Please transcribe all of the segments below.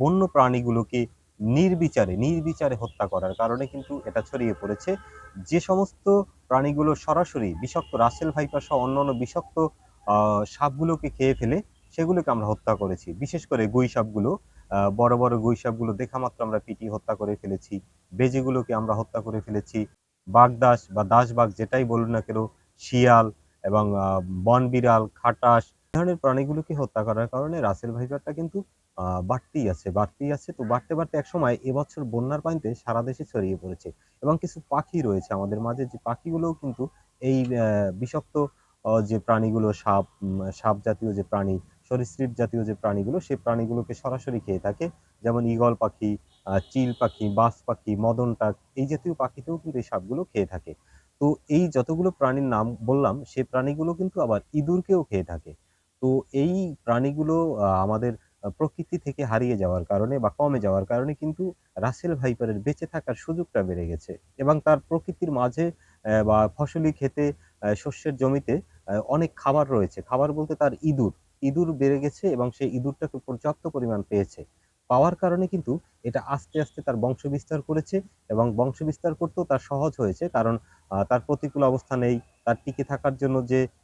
বন্য প্রাণীগুলোকে নির্বিচারে হত্যা করার কারণে কিন্তু এটা ছড়িয়ে পড়েছে। যে সমস্ত প্রাণীগুলো সরাসরি বিষাক্ত রাসেল ভাইপার সহ অন্যান্য বিষাক্ত সাপগুলোকে খেয়ে ফেলে, সেগুলোকে আমরা হত্যা করেছি। বিশেষ করে গুই সাপগুলো, বড়, বড় গুই সাপগুলো দেখা মাত্র আমরা পিটিয়ে হত্যা করে ফেলেছি। বেজিগুলোকে আমরা হত্যা করে ফেলেছি। বাগদাস বা দাসবাগ যেটাই বলুন না কেন, শিয়াল এবং বনবিড়াল, খাটাশ এ ধরনের প্রাণীগুলোকে হত্যা করার কারণে রাসেল ভাইপারটা কিন্তু বাড়তেই আছে। তো বাড়তে একসময় এবছর বন্যার পানিতে সারা দেশে ছড়িয়ে পড়েছে এবং কিছু পাখি রয়েছে আমাদের মাঝে, যে পাখিগুলোও কিন্তু এই বিষাক্ত যে প্রাণীগুলো সাপ জাতীয় যে প্রাণী, সরীসৃপ জাতীয় যে প্রাণীগুলো, সেই প্রাণীগুলোকে সরাসরি খেয়ে থাকে। যেমন ঈগল পাখি, চিল পাখি, বাজ পাখি, মদন টাক এই জাতীয় পাখিতেও কিন্তু এই সাপগুলো খেয়ে থাকে। তো এই যতগুলো প্রাণীর নাম বললাম, সেই প্রাণীগুলো কিন্তু আবার ইঁদুরকেও খেয়ে থাকে। তো এই প্রাণীগুলো আমাদের প্রকৃতি থেকে হারিয়ে যাওয়ার কারণে বা কমে যাওয়ার কারণে কিন্তু রাসেল ভাইপারের বেঁচে থাকার সুযোগটা বেড়ে গেছে এবং তার প্রকৃতির মাঝে বা ফসলি ক্ষেতে, শস্যের জমিতে অনেক খাবার রয়েছে। খাবার বলতে তার ইঁদুর বেড়ে গেছে এবং সেই ইঁদুরটাকে পর্যাপ্ত পরিমাণ পেয়েছে। পাওয়ার কারণে কিন্তু এটা আস্তে তার বংশবিস্তার করেছে এবং বংশবিস্তার করতেও তার সহজ হয়েছে। কারণ তার প্রতিকূল অবস্থা নেই। তার টিকে থাকার জন্য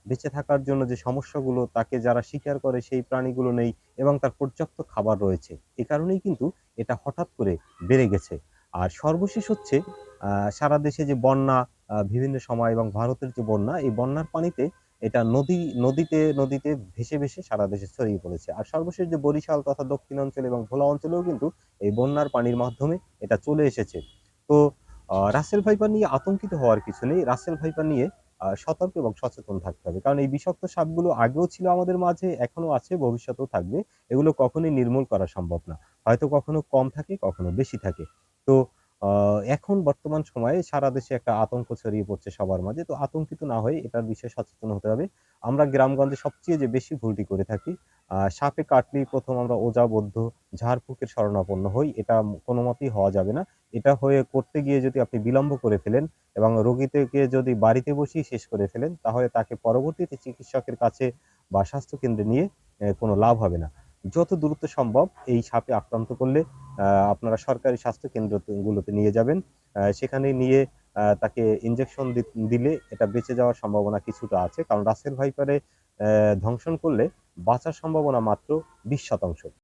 বেঁচে থাকার জন্য যে সমস্যাগুলো, তাকে যারা শিকার করে সেই প্রাণীগুলো নেই এবং তার পর্যাপ্ত খাবার রয়েছে। এ কারণেই কিন্তু এটা হঠাৎ করে বেড়ে গেছে। আর সর্বশেষ হচ্ছে সারা দেশে যে বন্যা, বিভিন্ন সময় এবং ভারতের যে বন্যা, এই বন্যার পানিতে এটা নদীতে ভেসে সারা দেশে ছড়িয়ে পড়েছে। আর সর্বশেষ যে বরিশাল তথা দক্ষিণাঞ্চল এবং ভোলা অঞ্চলেও কিন্তু এই বন্যার পানির মাধ্যমে এটা চলে এসেছে। তো রাসেল ভাইপার নিয়ে আতঙ্কিত হওয়ার কিছু নেই। রাসেল ভাইপার নিয়ে সতর্ক এবং সচেতন থাকতে হবে। কারণ এই বিষাক্ত সাপগুলো আগেও ছিল আমাদের মাঝে, এখনো আছে, ভবিষ্যতেও থাকবে। এগুলো কখনোই নির্মূল করা সম্ভব না। হয়তো কখনো কম থাকে, কখনো বেশি থাকে। তো আ এখন বর্তমান সময়ে সারা দেশে একটা আতঙ্ক ছড়িয়ে পড়ছে সবার মাঝে। তো আতঙ্কিত না হয়ে এটার বিষয়ে সচেতন হতে হবে। আমরা গ্রামগঞ্জে সবচেয়ে যে বেশি ভুলটি করে থাকি, সাপে কাটলেই ১ম আমরা ওঝা, বৈদ্য, ঝাড়ফুঁকের শরণাপন্ন হই। এটা কোনমতেই হওয়া যাবে না। এটা করতে গিয়ে যদি আপনি বিলম্ব করে ফেলেন এবং রোগীকে যদি বাড়িতে বসেই শেষ করে ফেলেন, তাহলে তাকে পরবর্তীতে চিকিৎসকের কাছে বা স্বাস্থ্যকেন্দ্রে নিয়ে কোনো লাভ হবে না। যত দ্রুত সম্ভব এই সাপে আক্রান্ত করলে আ আপনারা সরকারি গুলোতে নিয়ে যাবেন। সেখানে নিয়ে তাকে ইনজেকশন দিলে এটা বেঁচে যাওয়ার সম্ভাবনা কিছুটা আছে। কারণ রাসেল ভাইপারে দংশন করলে বাঁচার সম্ভাবনা মাত্র ২০%।